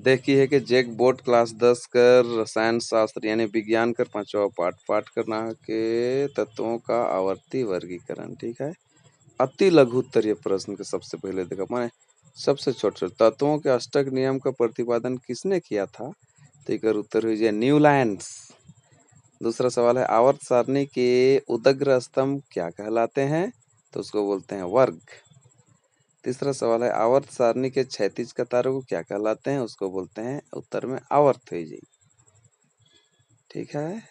देखी है कि जैक बोर्ड क्लास 10 कर रसायन शास्त्र यानी विज्ञान कर 5वां पाठ करना है के तत्वों का आवर्ती वर्गीकरण। ठीक है, अति लघु उत्तरीय प्रश्न के सबसे पहले देखा माने सबसे छोटे तत्वों के अष्टक नियम का प्रतिपादन किसने किया था? तो इसका उत्तर हो जाए न्यूलैंड्स। दूसरा सवाल है आवर्त सारणी के उदग्र स्तंभ क्या कहलाते हैं? तो उसको बोलते हैं वर्ग। तीसरा सवाल है आवर्त सारणी के क्षैतिज कतारों को क्या कहलाते हैं? उसको बोलते हैं उत्तर में आवर्त है जी। ठीक है,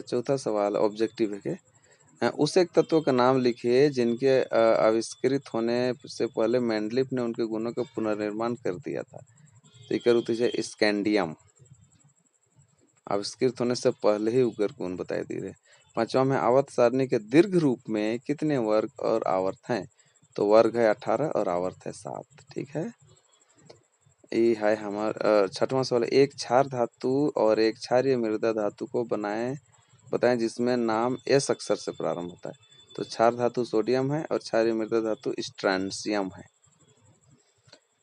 चौथा सवाल ऑब्जेक्टिव है के उस एक तत्व का नाम लिखिए जिनके आविष्कृत होने से पहले मेंडलीफ ने उनके गुणों का पुनर्निर्माण कर दिया था। तो इसका उत्तर है स्कैंडियम। आविष्कृत होने से पहले ही उग्र गुण बताए दिए रहे। पांचवा में आवर्त सारणी के दीर्घ रूप में कितने वर्ग और आवर्त हैं? तो वर्ग है 18 और आवर्त है 7। ठीक है, ये है हमारा छठवां सवाल। एक क्षार धातु और एक क्षारीय मृदा धातु को बताएं जिसमें नाम एस अक्षर से प्रारंभ होता है। तो क्षार धातु सोडियम है और क्षारीय मृदा धातु स्ट्रैंसियम है।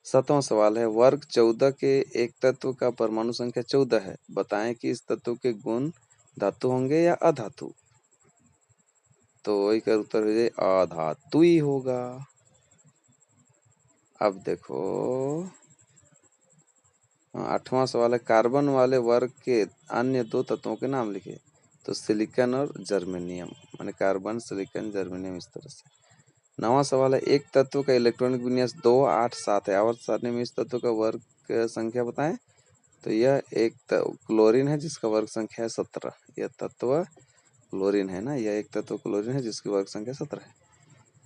सातवां सवाल है वर्ग 14 के एक तत्व का परमाणु संख्या 14 है, बताएं कि इस तत्व के गुण धातु होंगे या अधातु? तो इसका उत्तर हो जाए अधातु ही होगा। अब देखो आठवां सवाल है कार्बन वाले वर्ग के अन्य दो तत्वों के नाम लिखे। तो सिलिकॉन और जर्मेनियम, माने कार्बन सिलिकॉन जर्मेनियम इस तरह से। नवा सवाल है एक तत्व का इलेक्ट्रॉनिक विन्यास 2 8 7 है, आवर्त सारणी में इस तत्व का वर्ग संख्या बताएं। तो यह एक क्लोरीन है जिसका वर्ग संख्या है 17। यह तत्व क्लोरीन है ना, यह एक तत्व क्लोरीन है जिसकी वर्ग संख्या 17 है।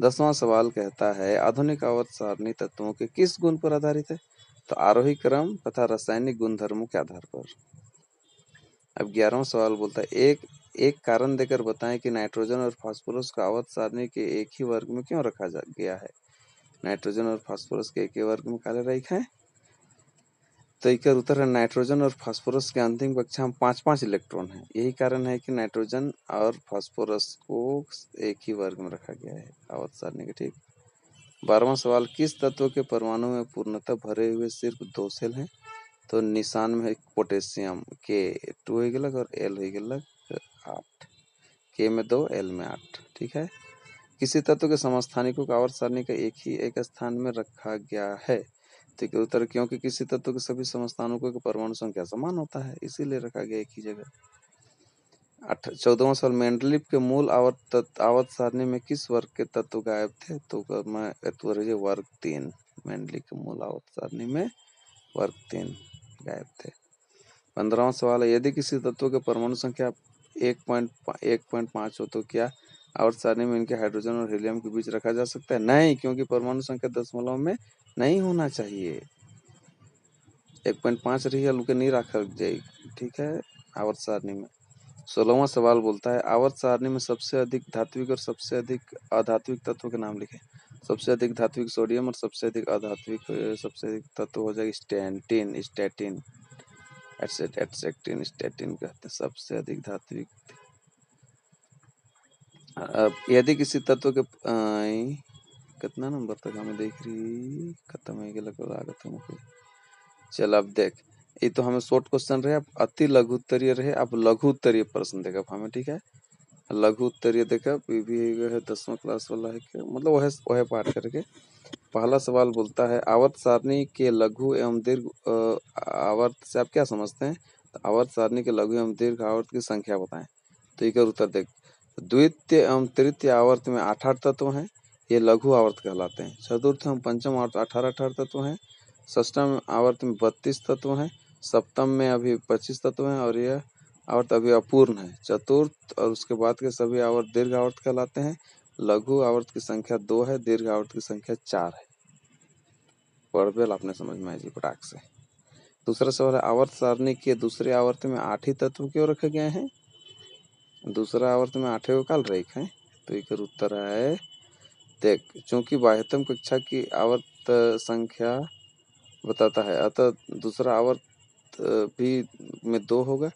10वां सवाल कहता है आधुनिक आवर्त सारणी तत्वों के किस गुण पर आधारित है? तो आरोही क्रम तथा रासायनिक गुणधर्मों के आधार पर। अब 11वां सवाल बोलता है एक कारण देकर बताएं कि नाइट्रोजन और फास्फोरस को आवर्त सारणी के एक ही वर्ग में क्यों रखा गया है? नाइट्रोजन और फास्फोरस के एक ही वर्ग में काले रखे हैं। तो इसका उत्तर है नाइट्रोजन और फास्फोरस के अंतिम कक्षा में 5-5 इलेक्ट्रॉन है। यही कारण है कि नाइट्रोजन और फास्फोरस को एक ही वर्ग में रखा गया है आवर्त सारणी के। ठीक। 12वां सवाल किस तत्व के परमाणु में पूर्णतः भरे हुए सिर्फ 2 सेल हैं? तो निशान में है पोटेशियम के 2 हो गलक और एल हो गलक 8। के में 2 एल में 8। ठीक है, किसी तत्व के समस्थानिकों को आवर्त सारणी का एक स्थान में रखा गया है। तो उत्तर क्योंकि किसी तत्व के सभी समस्थानिकों का परमाणु संख्या समान होता है इसीलिए रखा गया एक ही जगह। 14वां सवाल मेंडलीफ के मूल आवर्त सारणी में किस वर्ग के तत्व गायब थे? तो वर्ग 3। मेंडलीफ के मूल आवर्त सारणी में वर्ग 3 गायब थे। 15वां सवाल है यदि किसी तत्व के परमाणु संख्या 1.5 हो तो क्या आवर्त सारणी में इनके हाइड्रोजन और हीलियम के बीच रखा जा सकता है? नहीं, क्योंकि परमाणु संख्या दशमलव में नहीं होना चाहिए। 1.5 रही है उनके नहीं रखा जाएगी। ठीक है, आवर्त सारणी में। 16वां सवाल बोलता है आवर्त सारणी में सबसे अधिक धात्विक और सबसे अधिक अधात्विक तत्व के नाम लिखे। सबसे अधिक धात्विक सोडियम और सबसे अधिक अधात्विक सबसे अधिक तत्व हो जाएगा स्टैटिन स्टैटिन कहते हैं सबसे अधिक धात्विक। यदि किसी तत्व के कितना नंबर तक हमें देख रही खत्म हो गया लागत है। चल अब देख ये तो हमें शॉर्ट क्वेश्चन रहे, अब अति लघु उत्तरीय रहे, अब लघु उत्तरीय प्रश्न देखा हमें। ठीक है, लघु उत्तरीय देखा भी है 10वां क्लास वाला है क्या मतलब वह पाठ करके। पहला सवाल बोलता है आवर्त सारणी के लघु एवं दीर्घ आवर्त से आप क्या समझते हैं? तो आवर्त सारणी के लघु एवं दीर्घ आवर्त की संख्या बताएं। तो इसका उत्तर देख द्वितीय एवं तृतीय आवर्त में 8-8 तत्व हैं, ये लघु आवर्त कहलाते हैं। चतुर्थ एवं पंचम आवर्त 18-18 तत्व हैं। षष्ठम आवर्त में 32 तत्व हैं। सप्तम में अभी 25 तत्व हैं और यह आवर्त अभी अपूर्ण है। चतुर्थ और उसके बाद के सभी आवर्त दीर्घ आवर्त कहलाते हैं। लघु आवर्त की संख्या 2 है, दीर्घ आवर्त की संख्या 4 है। पढ़बेल आपने समझ में आई जी पटाख से। दूसरा सवाल है आवर्त सारणी के दूसरे आवर्त में 8 ही तत्व क्यों रखे गए हैं? दूसरा आवर्त में 8 को काल रखे हैं। तो इसका उत्तर है देख चूंकि बाह्यतम कक्षा की आवर्त संख्या बताता है अतः दूसरा आवर्त भी में 2 होगा।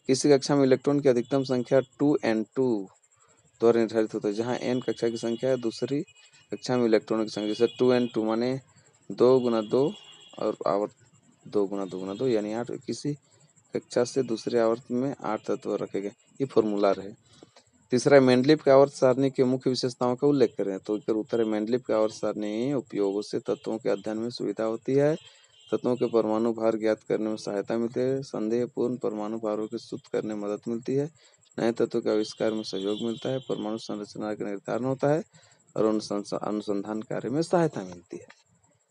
किसी कक्षा में इलेक्ट्रॉन की अधिकतम संख्या 2n2 द्वारा निर्धारित होता है, जहाँ n कक्षा की संख्या है। दूसरी कक्षा में इलेक्ट्रॉनों की संख्या जैसे 2n2 माने 2 × 2 और आवर्त 2 गुना 2 गुना 2 यानी 8। किसी कक्षा से दूसरे आवर्त में 8 तत्व रखे गए। ये फॉर्मूला रहे। तीसरा, मेंडलीव के आवर्त सारणी की मुख्य विशेषताओं का उल्लेख करें। तो इसका उत्तर है मेंडलीव के आवर्त सारणी उपयोगों से तत्वों के अध्ययन में सुविधा होती है, तत्वों के परमाणु भार ज्ञात करने में सहायता मिलती है, संदेहपूर्ण परमाणु भारों की सूत्र करने में मदद मिलती है, नए तत्वों के आविष्कार में सहयोग मिलता है, परमाणु संरचना का निर्धारण होता है और अनुसंधान कार्य में सहायता मिलती है।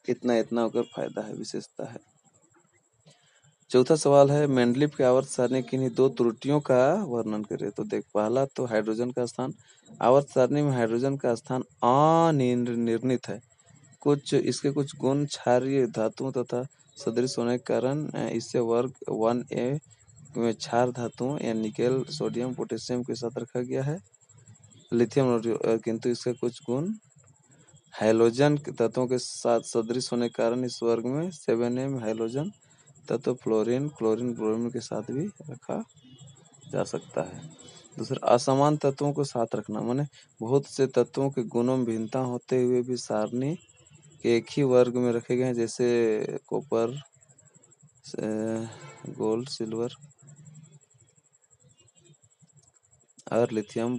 इतना इतना होकर फायदा है, विशेषता है। चौथा सवाल है, मेंडलीव के आवर्त सारणी की किन्हीं 2 त्रुटियों का वर्णन करें। तो देख, पहला तो हाइड्रोजन का स्थान। आवर्त सारणी में हाइड्रोजन का स्थान अनिर्णित है। इसके कुछ गुण क्षारीय धातुओं तथा सदृश होने के कारण इसे वर्ग 1A में क्षार धातुओं या निकेल, सोडियम, पोटेशियम के साथ रखा गया है। लिथियम और किंतु इसके कुछ गुण हैलोजन तत्वों के साथ सदृश होने के कारण इस वर्ग में 7M हैलोजन तत्व फ्लोरीन, क्लोरीन, ब्रोमीन के साथ भी रखा जा सकता है। दूसरा, असमान तत्वों को साथ रखना, माने बहुत से तत्वों के गुणों में भिन्नता होते हुए भी सारणी के एक ही वर्ग में रखे गए हैं, जैसे कॉपर, गोल्ड, सिल्वर और लिथियम,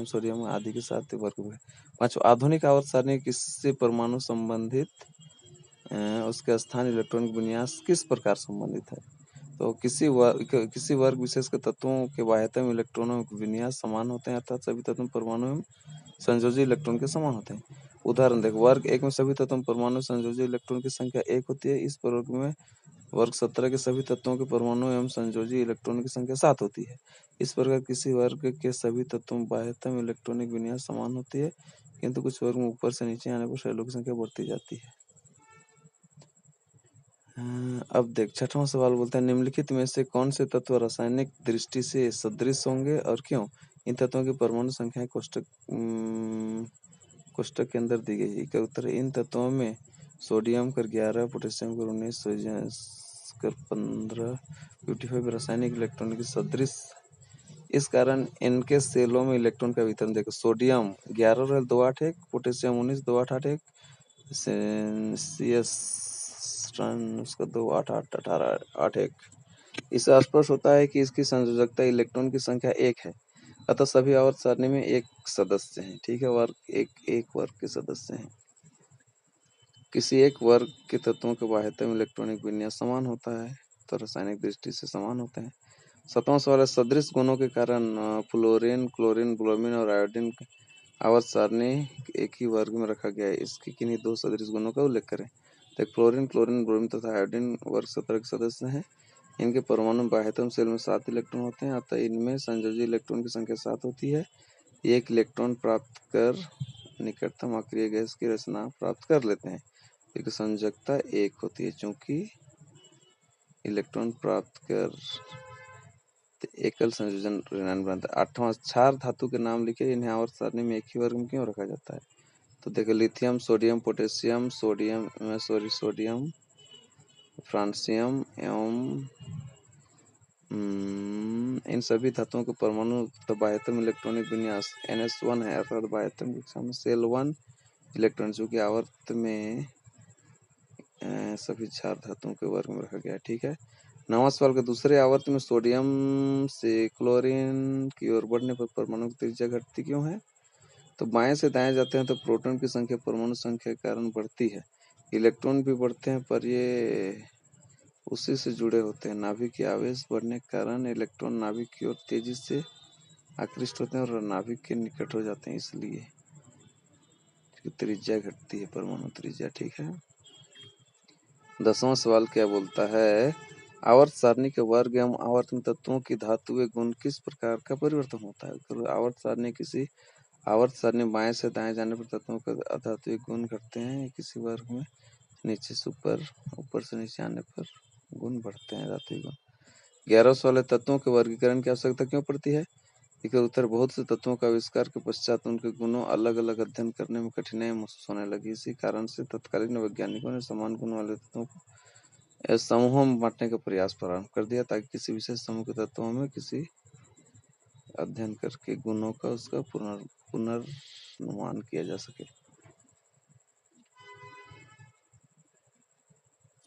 सोडियम आदि के साथ वर्ग में। पांचवा, आधुनिक आवर्त सारणी किससे परमाणु संबंधित, उसके स्थान, इलेक्ट्रॉनिक विन्यास किस प्रकार संबंधित है। तो किसी वर्ग विशेष के तत्वों के बाह्यतम इलेक्ट्रॉनों के विन्यास समान होते हैं, अर्थात सभी तत्व परमाणु में संयोजी इलेक्ट्रॉन के समान होते हैं। उदाहरण देख, वर्ग 1 में सभी तत्वों परमाणु संयोजी इलेक्ट्रॉन की संख्या 1 होती है। इस वर्ग में वर्ग 17 के सभी तत्वों के परमाणु एवं संयोजी इलेक्ट्रॉन की संख्या 7 होती है। इस प्रकार किसी वर्ग के सभी तत्वों बाह्यतम इलेक्ट्रॉनिक विन्यास समान होती है, किंतु कुछ वर्ग में ऊपर से नीचे आने पर शैलों की संख्या बढ़ती जाती है। अब देख, छठवां सवाल बोलता है, निम्नलिखित में से कौन से तत्व रासायनिक दृष्टि से सदृश होंगे और क्यों। इन तत्वों की परमाणु संख्या कोष्टक के अंदर दी गई है। इसका उत्तर है, इन तत्वों में सोडियम कर 11, पोटेशियम कर 19, सोडियम कर 15, 55 रासायनिक इलेक्ट्रॉन की सदृश। इस कारण इनके सेलों में इलेक्ट्रॉन का वितरण देखो, सोडियम 11 और 281, पोटेशियम 19, 288, CS उसका 288, 18, 81। इससे स्पष्ट होता है कि इसकी संयोजकता इलेक्ट्रॉन की संख्या 1 है। अतः सभी आवर्त सारणी में एक सदस्य हैं। ठीक है, वर्ग एक वर्ग के सदस्य हैं। किसी एक वर्ग के तत्वों के बाह्यतम इलेक्ट्रॉनिक विन्यास समान होता है, तो रासायनिक दृष्टि से समान होते हैं। 7वां सवाल है, सदृश गुणों के कारण फ्लोरीन, क्लोरीन, ब्रोमीन और आयोडीन आवर्त सारणी एक ही वर्ग में रखा गया है। इसके किन्हीं 2 सदृश गुणों का उल्लेख करें। तो फ्लोरीन, क्लोरीन, ब्रोमीन तथा आयोडीन वर्ग 17 के सदस्य हैं। इनके परमाणु बाह्यतम शेल में 7 इलेक्ट्रॉन होते हैं, अतः इनमें संयोजी इलेक्ट्रॉन की संख्या 7 होती है। एक इलेक्ट्रॉन प्राप्त कर निकटतम अक्रिय गैस की रचना प्राप्त कर लेते हैं। एक संयोजकता 1 होती है, चूंकि इलेक्ट्रॉन प्राप्त कर एकल संयोजन ऋणायन बनता है। 8वां, क्षार धातु के नाम लिखे, इन्हें आवर्त सारणी में एक ही वर्ग में क्यों रखा जाता है। तो देखो, lithium, sodium, potassium, sodium, francium एवं इन सभी धातुओं के परमाणु तो बाह्यतम इलेक्ट्रॉनिक विन्यास NS1 है, अर्थात बाह्यतम कक्षा में सेल 1 इलेक्ट्रॉन, जो कि आवर्त में सभी क्षार धातुओं के वर्ग में रखा गया है। ठीक है। 9वां सवाल के दूसरे आवर्त में सोडियम से क्लोरीन की ओर बढ़ने पर परमाणु की त्रिज्या घटती क्यों है। तो बाएं से दाएं जाते हैं तो प्रोटॉन की संख्या परमाणु संख्या के कारण बढ़ती है, इलेक्ट्रॉन भी बढ़ते हैं, पर ये उसी से जुड़े होते हैं। नाभिक के आवेश बढ़ने के कारण इलेक्ट्रॉन नाभिक की ओर तेजी से आकृष्ट होते हैं और नाभिक के निकट हो जाते हैं, इसलिए त्रिज्या घटती है, परमाणु त्रिज्या। ठीक है। 10वां सवाल क्या बोलता है, आवर्त सारणी के वर्ग एवं आवर्त में तत्वों की धातुएं गुण किस प्रकार का परिवर्तन होता है। तो आवर्त सारणी बाएं से दाएं जाने पर तत्वों के अधातुएं गुण घटते हैं, किसी वर्ग में नीचे से ऊपर से नीचे आने पर गुण बढ़ते हैं, धातुएं गुण। 11वां सवाल है, तत्वों के वर्गीकरण की आवश्यकता क्यों पड़ती है। इसका उत्तर, बहुत से तत्वों का आविष्कार के पश्चात उनके गुणों अलग अलग अध्ययन करने में कठिनाई महसूस होने लगी। इसी कारण से तत्कालीन वैज्ञानिकों ने समान गुण वाले तत्वों को समूहों में बांटने का प्रयास प्रारंभ कर दिया, ताकि किसी विशेष समूह के तत्वों में किसी अध्ययन करके गुणों का उसका पुनर्नुमान किया जा सके।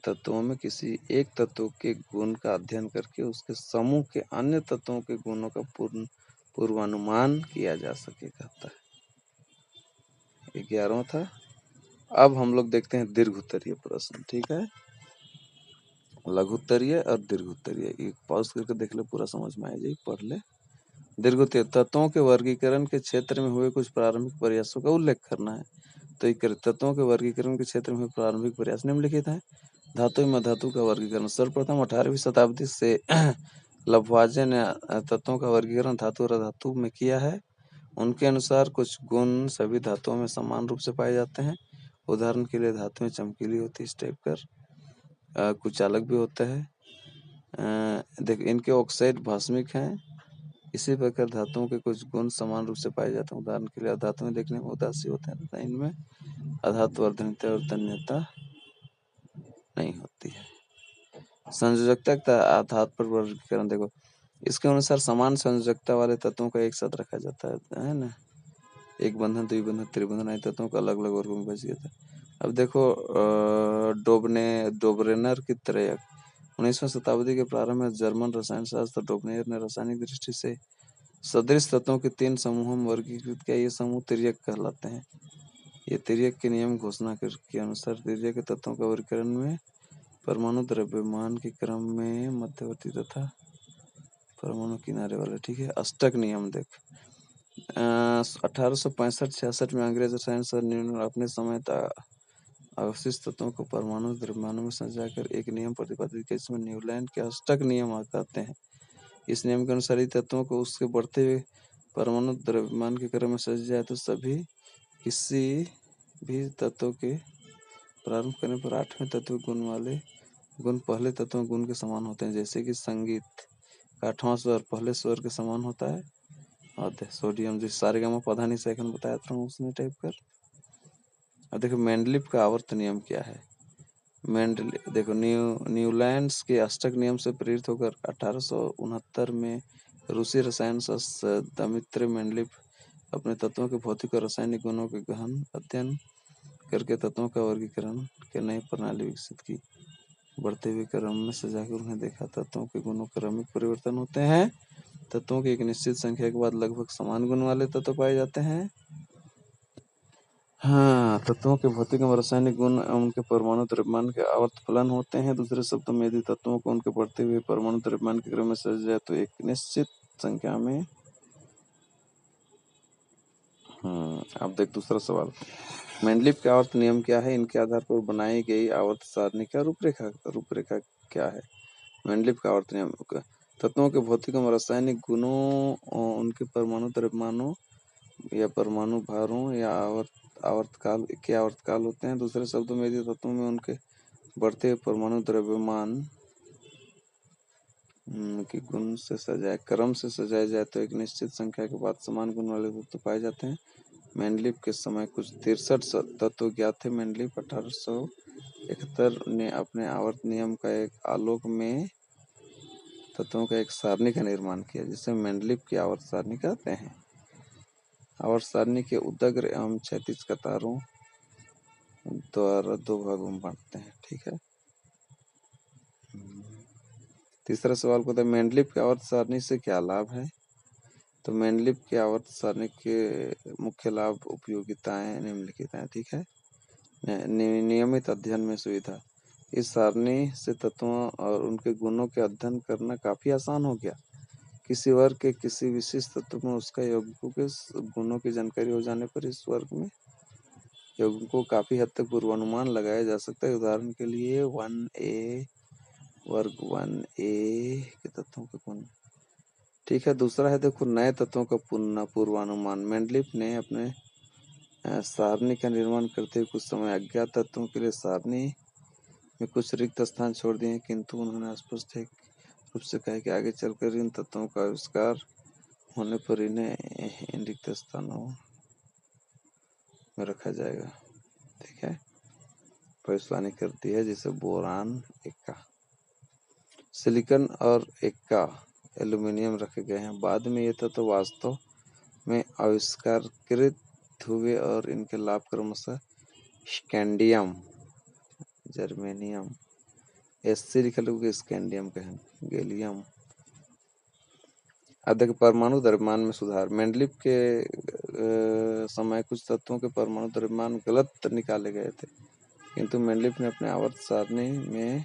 तत्वों में किसी एक तत्व के गुण का अध्ययन करके उसके समूह के अन्य तत्वों के गुणों का पूर्वानुमान किया जा सके, कहता है। 11वां था। अब हम लोग देखते हैं दीर्घ उत्तरीय प्रश्न, ठीक है। लघु उत्तरीय और दीर्घ उत्तरीय, एक पॉज करके देख ले, पूरा समझ में आ जाए, पढ़ ले। दीर्घ उत्तरीय, तत्वों के वर्गीकरण के क्षेत्र में हुए कुछ प्रारंभिक प्रयासों का उल्लेख करना है। तो एक तत्वों के वर्गीकरण के क्षेत्र में हुए प्रारंभिक प्रयास निम्नलिखित हैं। धातु में धातु का वर्गीकरण, सर्वप्रथम 18वीं शताब्दी से लभवाजे ने तत्वों का वर्गीकरण धातु और अधातु में किया है। उनके अनुसार कुछ गुण सभी धातुओं में समान रूप से पाए जाते हैं। उदाहरण के लिए धातुएं चमकीली होती है, इस टाइप कर, कुछ अलग भी होता है। देख, इनके ऑक्साइड भास्मिक हैं। इसी प्रकार धातुओं के कुछ गुण समान रूप से पाए जाते हैं। उदाहरण के लिए अधातुएं देखने में उदासी होते हैं तथा इनमें अधातु वर्धनीयता और तन्यता नहीं होती है। संयोजकता का आधार पर वर्गीकरण देखो, इसके अनुसार समान संयोजकता वाले तत्वों का एक साथ रखा जाता है ना। एक बंधन, द्विबंधन, त्रिबंधन आदि तत्वों को अलग अलग वर्गों में बच गया था। अब देखो, डोब्रेनर की त्रयक, 19वीं शताब्दी के प्रारंभ में जर्मन रसायन शास्त्र डोब्रेनर ने रासायनिक दृष्टि से सदृश तत्वों के 3 समूहों में वर्गीकृत किया। ये समूह तिर्यक कहलाते हैं। ये तिर्यक के नियम घोषणा के अनुसार तिर्यक के तत्वों का वर्गीकरण में परमाणु द्रव्यमान के क्रम में मध्यवर्ती तथा परमाणु किनारे वाले, ठीक है। अष्टक नियम देख, 1865-66 में अंग्रेज रसायन शास्त्री ने अपने समय तक अवशिष्ट तत्वों को परमाणु द्रव्यमानों में सजाकर एक नियम प्रतिपादित किया, जिसमें न्यूलैंड के अष्टक नियम कहते हैं। इस नियम के अनुसार यदि तत्वों को उसके बढ़ते हुए परमाणु द्रव्यमान के क्रम में सजा जाए तो सभी किसी भी तत्व के प्रारंभ करने पर 8वें तत्व गुण वाले गुण पहले तत्व गुण के समान होते हैं। जैसे कि संगीत का 8वां स्वर पहले स्वर के समान होता है। और सोडियम, जिस सारेगामा पधा नहीं से बताया था उसने टाइप कर। अब देखो मेंडलीफ का आवर्त नियम क्या है। देखो, न्यूलैंड्स के अष्टक नियम से प्रेरित होकर 1869 में रूसी रसायन शास्त्री दमित्री मेंडलीफ अपने तत्वों के भौतिक और रासायनिक गुणों के गहन अध्ययन करके तत्वों का वर्गीकरण के नई प्रणाली विकसित की। बढ़ते हुए क्रम में सजाकर उन्हें देखा, तत्वों के गुणों क्रमिक परिवर्तन होते हैं। तत्वों की एक निश्चित संख्या के बाद लगभग समान गुण वाले तत्व पाए जाते हैं। हाँ, तत्वों के भौतिक और रासायनिक गुण उनके परमाणु द्रव्यमान के आवर्त फलन होते हैं। दूसरे शब्दों में यदि तत्वों को उनके बढ़ते हुए परमाणु द्रव्यमान के क्रम में सजा जाए तो एक निश्चित संख्या में। अब देख दूसरा सवाल, मेंडलीफ के आवर्त नियम क्या है, इनके आधार पर बनाई गई आवर्त सारणी का रूपरेखा क्या है। मेंडलीफ का आवर्त नियम, तत्वों के भौतिक और रासायनिक गुणों उनके परमाणु द्रव्यमानों या परमाणु भारों या आवर्तकाल होते हैं। दूसरे शब्दों में यदि तत्वों में उनके बढ़ते हुए परमाणु द्रव्यमान के गुण से सजाए क्रम से सजाया जाए तो एक निश्चित संख्या के बाद समान गुण वाले तत्व पाए जाते हैं। मेंडलीफ के समय कुछ 63 तत्व ज्ञात थे। मेंडलीफ 1871 ने अपने आवर्त नियम का एक आलोक में तत्वों का एक सारणी का निर्माण किया, जिसे मेंडलीफ की आवर्त सारणी कहते हैं। आवर्त सारणी के उदग्र एवं क्षैतिज कतारों द्वारा 2 भागों में बांटते हैं, ठीक है। तीसरा सवाल को था मेंडलीफ की आवर्त सारणी से क्या लाभ है। तो मेंडलीफ की आवर्त सारणी के मुख्य लाभ उपयोगिताएं निम्नलिखित हैं, ठीक है। नियमित अध्ययन में सुविधा, इस सारणी से तत्वों और उनके गुणों के अध्ययन करना काफी आसान हो गया। किसी वर्ग के किसी विशिष्ट तत्व में उसका यौगिकों के गुणों की जानकारी हो जाने पर इस वर्ग में यौगिकों को काफी हद तक पूर्वानुमान लगाया जा सकता है। उदाहरण के लिए 1A वर्ग 1A के तत्वों के गुण, ठीक है। दूसरा है देखो नए तत्वों का पूर्वानुमान। मेंडलीफ ने अपने सारणी का निर्माण करते हुए कुछ समय अज्ञात तत्वों के लिए सारणी में कुछ रिक्त स्थान छोड़ दिए, किंतु उन्होंने स्पष्ट रूप से कहा कि आगे चलकर इन तत्वों का आविष्कार होने पर इन्हें इन रिक्त स्थानों में रखा जाएगा, ठीक है। भविष्यवाणी करती है जिसे बोरान, एक्का, सिलिकॉन और एक्का एल्यूमिनियम रखे गए हैं। बाद में ये तत्व वास्तव में आविष्कारकृत हुए और इनके लाभ क्रमशः स्कैंडियम, जर्मेनियम, Sc लिखल होगा, स्कैंडियम कहें, गैलियम। अब देखिए परमाणु द्रव्यमान में सुधार। मेंडलीव के समय कुछ तत्वों के परमाणु द्रव्यमान गलत निकाले गए थे, किंतु मेंडलीव ने अपने आवर्त सारणी में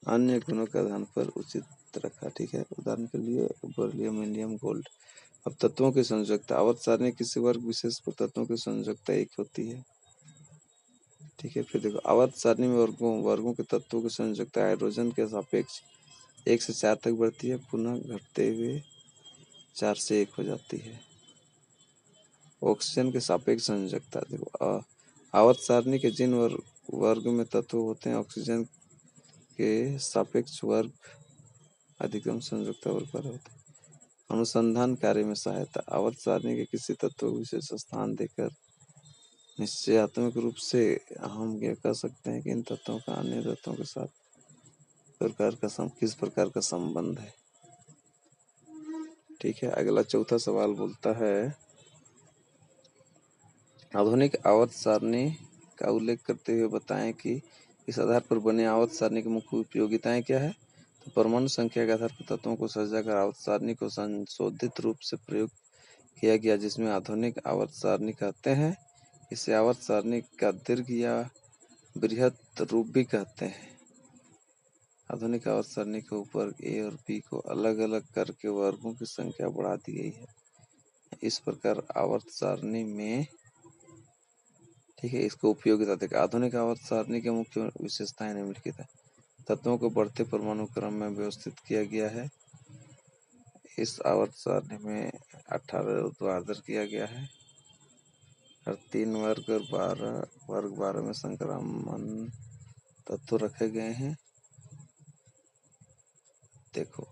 अन्य गुणों के आधार पर उचित रखा। ठीक है, उदाहरण के लिए बेरिलियम, इंडियम, गोल्ड। अब तत्वों की संयोजकता। आवर्त सारणी किसी वर्ग विशेष पर तत्वों की संयोजकता एक होती है। ठीक है, फिर देखो आवर्त सारणी में वर्गों के तत्वों की संयोजकता हाइड्रोजन के सापेक्ष 1 से 4 तक बढ़ती है, पुनः घटते हुए 4 से 1 हो जाती है। ऑक्सीजन के सापेक्ष संयोजकता। देखो आवर्त सारणी के जिन वर्ग में तत्व होते हैं, ऑक्सीजन के सापेक्ष वर्ग अधिकतम संयोजकता वर्ग पर होते हैं। अनुसंधान कार्य में सहायता। आवर्त सारणी के किसी तत्व को विशेष स्थान देकर निश्चयात्मक रूप से हम यह कह सकते हैं कि इन तत्वों का अन्य तत्वों के साथ किस प्रकार का संबंध है। ठीक है, अगला चौथा सवाल बोलता है आधुनिक आवर्त सारणी का उल्लेख करते हुए बताएं कि इस आधार पर बने आवर्त सारणी की मुख्य उपयोगिताएं क्या है। तो परमाणु संख्या के आधार पर तत्वों को सजाकर आवर्त सारणी को संशोधित रूप से प्रयोग किया गया, जिसमें आधुनिक आवर्त सारणी कहते हैं। इसे आवर्त सारणी का दीर्घ या बृहत रूप भी कहते हैं। आधुनिक आवर्त सारणी के ऊपर ए और बी को अलग अलग करके वर्गों की संख्या बढ़ा दी गई है। इस प्रकार आवर्त सारणी में, ठीक है, इसको उपयोगिता देखिए। आधुनिक आवर्त सारणी की मुख्य विशेषताएं निम्नलिखित है। तत्वों को बढ़ते परमाणु क्रम में व्यवस्थित किया गया है। इस आवर्त सारणी में 18 ऊर्ध्वाधर किया गया है और 3 वर्ग और 12 में संक्रामण तत्व रखे गए हैं। देखो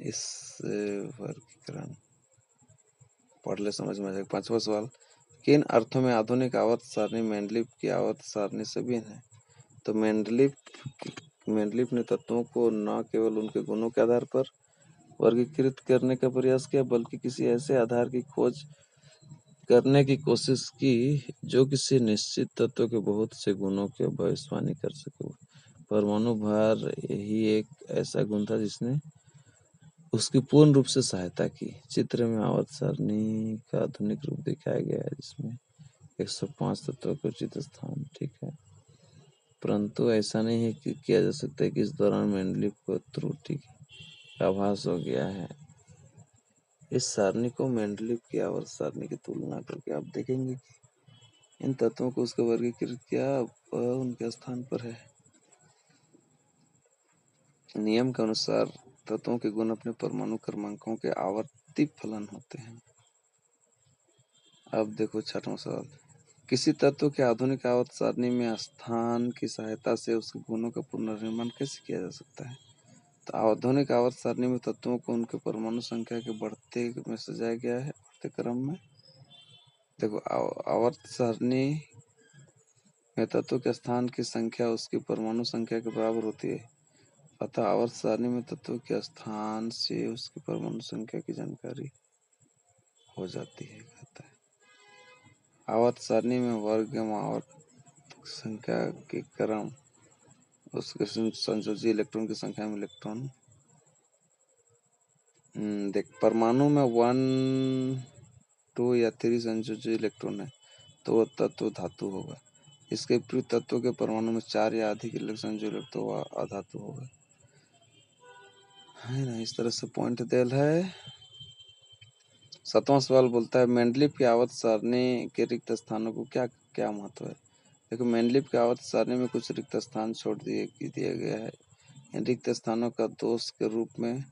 इस वर्गीकरण पढ़ ले, समझ में आ जाएगा। 5वां सवाल, किन अर्थों में आधुनिक आवर्त सारणी मेंडलीव की आवर्त सारणी से भिन्न है। तो मेंडलीव ने तत्वों को न केवल उनके गुणों के आधार पर वर्गीकृत करने का प्रयास किया, बल्कि किसी ऐसे आधार की खोज करने की कोशिश की जो किसी निश्चित तत्व के बहुत से गुणों की भविष्यवाणी कर सके। परमाणु भार ही एक ऐसा गुण था जिसने उसकी पूर्ण रूप से सहायता की। चित्र में आवर्त सारणी का आधुनिक रूप दिखाया गया है, जिसमें 105 तत्वों के उचित स्थान। ठीक है, परंतु ऐसा नहीं है कि किया जा सकता है कि इस दौरान मेंडलीव को त्रुटि का आभास हो गया है। इस सारणी को मेंडलीव की आवर्त सारणी की तुलना करके आप देखेंगे कि इन तत्वों को उसके वर्गीकृत किया उनके स्थान पर है। नियम के अनुसार तत्वों के गुण अपने परमाणु क्रमांकों के आवर्ती फलन होते हैं। अब देखो 6वां सवाल, किसी तत्व के आधुनिक आवर्त सारणी में स्थान की सहायता से उसके गुणों का पुनर्निर्माण कैसे किया जा सकता है। तो आधुनिक आवर्त सारणी में तत्वों को उनके परमाणु संख्या के बढ़ते में सजाया गया है, बढ़ते क्रम में। देखो आवर्त सारणी में तत्व के स्थान की संख्या उसकी परमाणु संख्या के बराबर होती है, अतः आवर्त सारणी में तत्व के स्थान से उसकी परमाणु संख्या की जानकारी हो जाती है, कहता है। आवर्त सारणी में वर्ग एवं आवर्त संख्या के क्रम उसके संयोजी इलेक्ट्रॉन की संख्या में इलेक्ट्रॉन। देख परमाणु में 1, 2 या 3 संयोजी इलेक्ट्रॉन है तो वह तत्व धातु होगा। इसके विपरीत तत्व के परमाणु में 4 या अधिक संयोजी इलेक्ट्रॉन तो वह अधातु होगा, है ना। इस तरह से पॉइंट देल है। 7वां सवाल बोलता है मेंडलीव की आवर्त सारणी के रिक्त स्थानों को क्या क्या महत्व है। देखो मेंडलीव की आवर्त सारणी में कुछ रिक्त स्थान छोड़ दिया गया है। इन रिक्त स्थानों का दोष के रूप में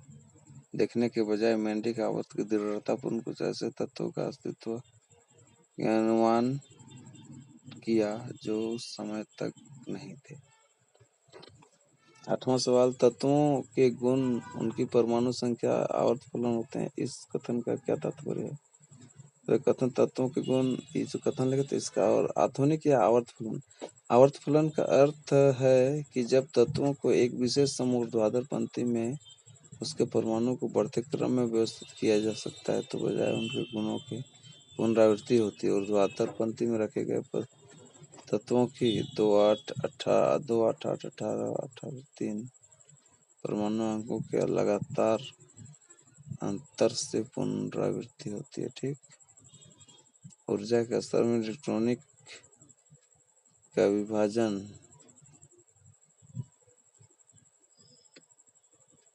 देखने के बजाय मेंडलीव आवर्त की दृढ़तापूर्ण कुछ ऐसे तत्वों का अस्तित्व का अनुमान किया जो उस समय तक नहीं थे। 8वां सवाल, तत्वों के गुण उनकी परमाणु संख्या आवर्त फलन होते हैं, इस कथन का क्या तात्पर्य है। तो कथन तत्वों के गुण, ये जो कथन लगे तो इसका और आधुनिक या आवर्त फलन। आवर्त फलन का अर्थ है कि जब तत्वों को एक विशेष समूह ऊर्ध्वाधर पंक्ति में उसके परमाणु को बढ़ते क्रम में व्यवस्थित किया जा सकता है, तो बजाय उनके गुणों की पुनरावृत्ति होती है। ऊर्ध्वाधर पंक्ति में रखे गए तत्वों की 2 8 18 2 8 8 18 18 3 परमाणु अंकों के लगातार अंतर से पुनरावृत्ति होती है। ठीक, ऊर्जा के स्तर में इलेक्ट्रॉनिक का विभाजन।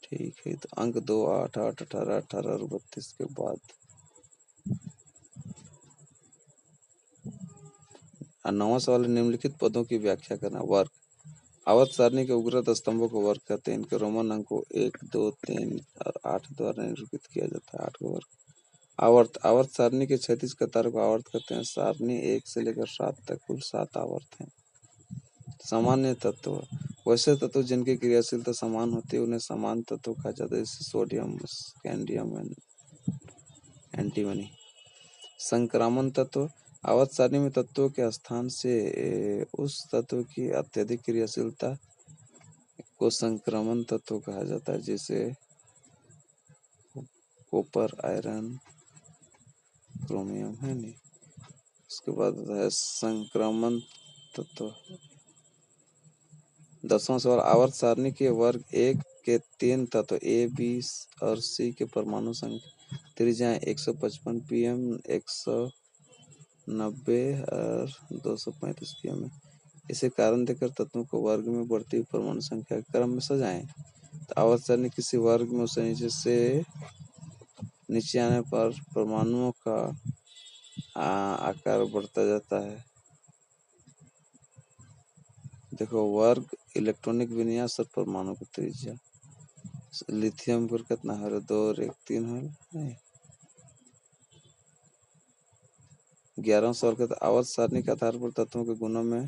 ठीक है, तो अंक 2 8 8 18 18 और 32 के बाद 9वां सवाल, निम्नलिखित पदों की व्याख्या करना। वर्ग, आवर्त सारणी के उग्रत स्तंभों को वर्ग कहते हैं। इनके रोमन अंकों 1 2 3 और 8 द्वारा निरूपित किया जाता है। 8 को वर्ग। आवर्त, आवर्त सारणी के क्षैतिज कतार को आवर्त कहते हैं। सारणी 1 से लेकर 7 तक कुल 7 आवर्त हैं। सामान्य तत्व, वैसे तत्व जिनकी क्रियाशीलता समान होती है उन्हें समान तत्व कहा जाता है, जैसे सोडियम, स्कैंडियम, एंटीमनी। संक्रामण तत्व, आवर्त सारणी में तत्वों के स्थान से उस तत्व की अत्यधिक क्रियाशीलता को संक्रमण तत्व कहा जाता है, जैसे कॉपर, आयरन, क्रोमियम है नहीं। उसके बाद है संक्रमण तत्व। 10वां सवाल, आवर्त सारणी के वर्ग 1 के 3 तत्व ए, बी और सी के परमाणु संख्या त्रिज्याएं 155 pm, 190 और 235 pm है। इसे कारण देकर तत्वों को वर्ग में बढ़ती हुई परमाणु संख्या के क्रम में सजाएं। तो आवर्त सारणी किसी वर्ग में उसे नीचे से नीचे आने पर परमाणुओं का आकार बढ़ता जाता है। देखो, वर्ग, इलेक्ट्रॉनिक विन्यास और परमाणु की त्रिज्या। लिथियम पर कितना है? 2 और 1 3 है। 11वां सवाल कहता है, आवर्त सारणी के आधार पर तत्वों के गुणों में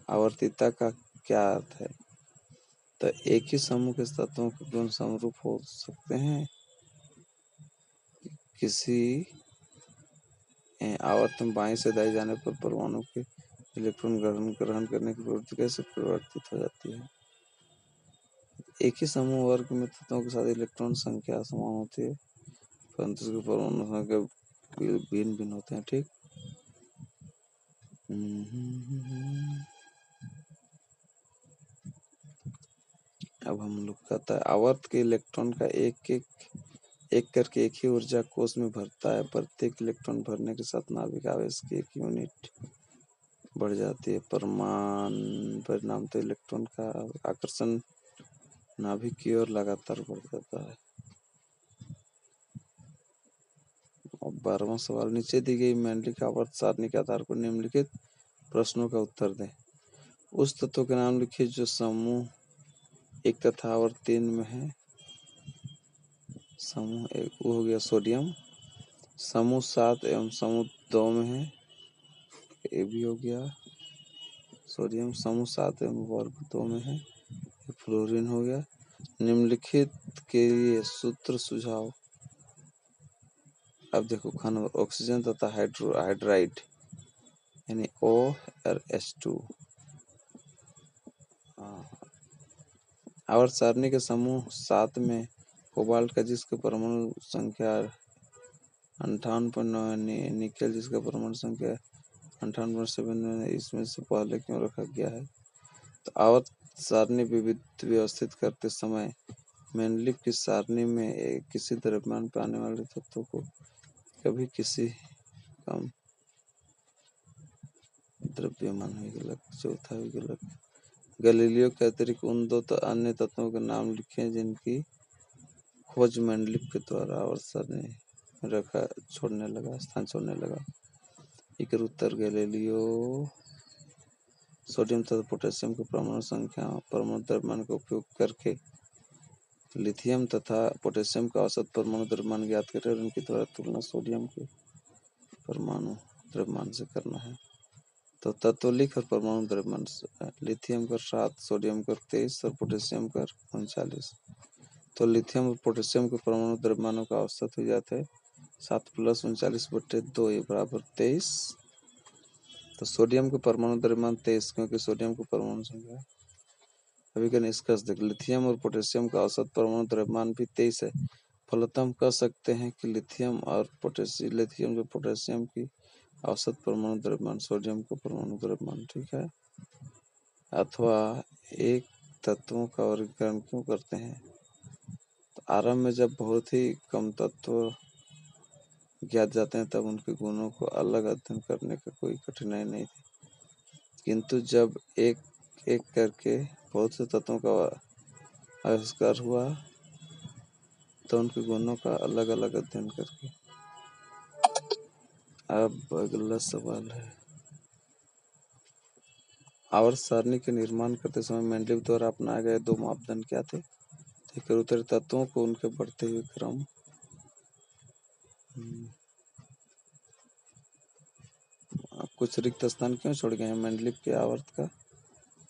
आवर्तिता का क्या अर्थ है? तो एक ही समूह के तत्वों के गुण समरूप हो सकते हैं। किसी आवर्त में बाएं से दाएं जाने पर परमाणु के इलेक्ट्रॉन ग्रहण करने की प्रवृत्ति कैसे परिवर्तित हो जाती है? एक ही समूह वर्ग में तत्वों के साथ इलेक्ट्रॉन संख्या समान होती है, परंतु उसके परमाणु संख्या भिन्न भिन्न होते हैं। ठीक, अब हम लोग कहता है, आवर्त के इलेक्ट्रॉन का एक करके एक ही ऊर्जा कोष में भरता है। प्रत्येक इलेक्ट्रॉन भरने के साथ नाभिक आवेश की 1 यूनिट बढ़ जाती है। परिणाम तो इलेक्ट्रॉन का आकर्षण नाभिक की ओर लगातार बढ़ जाता है। अब 12वां सवाल, नीचे दी गई मैंडलिक आवर्त सारणी के आधार पर निम्नलिखित प्रश्नों का उत्तर दें। उस तत्व के नाम लिखिए जो समूह 1 तथा आवर्त 3 में है। समूह 1 वो हो गया सोडियम, समूह 7 एवं समूह 2 में है, ये भी हो गया सोडियम। समूह 7 एवं वर्ग 2 में है, फ्लोरीन हो गया। निम्नलिखित के लिए सूत्र सुझाव। अब देखो, खान ऑक्सीजन तथा हाइड्राइड यानी O और H2। आवर्त सारणी के समूह 7 में कोबाल्ट का जिसका परमाणु संख्या 58.9 है, निकेल जिसका परमाणु संख्या 58.7 है, इसमें से पहले क्यों रखा गया है? तो आवर्त सारणी व्यवस्थित करते समय मैंडलिक की सारणी में किसी द्रव्यमान पर आने वाले तत्वों को कभी किसी कम द्रव्यमान हुई गलत, चौथा भी गलत। गैलीलियो के अतिरिक्त उन 2 अन्य तत्वों के नाम लिखे जिनकी खोज मैंडलिक के द्वारा आवर्त सारणी में स्थान छोड़ने लगा। एक उत्तर, गैलीलियो सोडियम तथा पोटेशियम के परमाणु संख्या परमाणु द्रव्यमान का उपयोग करके लिथियम तथा पोटेशियम का औसत परमाणु द्रव्यमान ज्ञात करे और उनकी द्वारा तुलना सोडियम के परमाणु द्रव्यमान से करना है। तो तत्व लिख और परमाणु द्रव्यमान, लिथियम कर 7, सोडियम कर 23 और पोटेशियम कर 39। तो लिथियम और पोटेशियम के परमाणु द्रव्यमानों का औसत हो जाता है 7 + 39/2 ये बराबर 23। तो सोडियम के परमाणु द्रव्यमान 23, क्योंकि सोडियम के परमाणु संख्या। अभी का निष्कर्ष देख, लिथियम और पोटेशियम का औसत परमाणु द्रव्यमान भी 23 है। फलतः हम कह सकते हैं कि लिथियम जो पोटेशियम की औसत परमाणु द्रव्यमान सोडियम का परमाणु द्रव्यमान, ठीक है। अथवा एक तत्वों का वर्गीकरण क्यों करते हैं? तो आरंभ में जब बहुत ही कम तत्व ज्ञात जाते हैं तब उनके गुणों को अलग अध्ययन करने का कोई कठिनाई नहीं थी, किंतु जब एक एक करके बहुत से तत्वों का आविष्कार हुआ तो उनके गुणों का अलग अलग अध्ययन करके। अब अगला सवाल है, आवर्त सारणी के निर्माण करते समय मेंडलीव द्वारा अपनाए गए दो मापदंड क्या थे? उत्तर तत्वों को उनके बढ़ते हुए क्रम। कुछ रिक्त स्थान क्यों छोड़ गए हैं मेंडलीव के आवर्त का?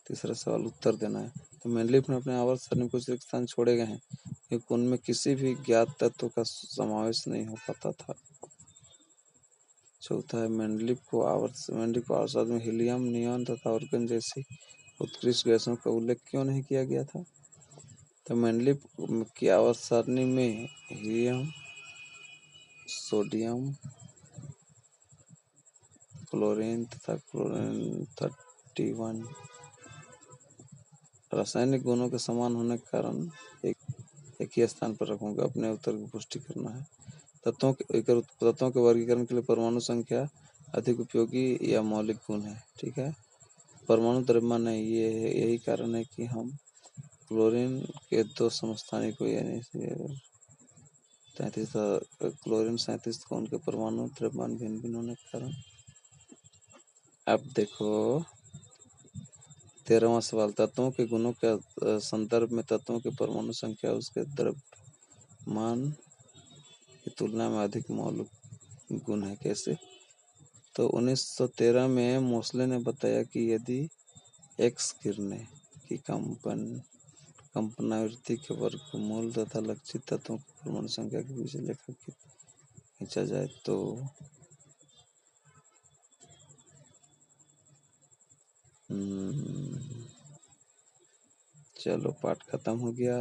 तीसरा सवाल उत्तर देना है। तो मेंडलीव ने अपने आवर्त सारणी में कुछ रिक्त स्थान छोड़े गए हैं क्योंकि उनमें किसी भी ज्ञात तत्व का समावेश नहीं हो पाता था। चौथा है, मेंडलीव को आवर्त सारणी में हीलियम, नियॉन तथा आर्गन जैसी उत्कृष्ट गैसों का उल्लेख क्यों नहीं किया गया था? तो मेंडलीव की आवर्त सारणी में हीलियम, सोडियम, क्लोरीन तथा क्लोरीन 31 रासायनिक गुणों के समान होने के कारण एक ही स्थान पर रखूंगा। अपने उत्तर की पुष्टि करना है। तत्वों के वर्गीकरण के लिए परमाणु संख्या अधिक उपयोगी या मौलिक गुण है, ठीक है। परमाणु द्रव्यमान नहीं, ये है, यही कारण है कि हम क्लोरीन के 2 समस्थानिकों यानी 33 क्लोरीन 37 को उनके परमाणु द्रव्यमान भिन्न भिन्न होने के कारण। अब देखो 13वां सवाल, तत्वों के गुणों के संदर्भ में तत्वों के परमाणु संख्या उसके द्रव्यमान की तुलना में अधिक मौलिक गुण है, कैसे? तो 1913 में मोसले ने बताया कि यदि एक्स किरणें की कंपनावृत्ति के वर्गमूल तथा लक्षित तत्वों की परमाणु संख्या के बीच लेखा खींचा जाए तो चलो पाठ खत्म हो गया।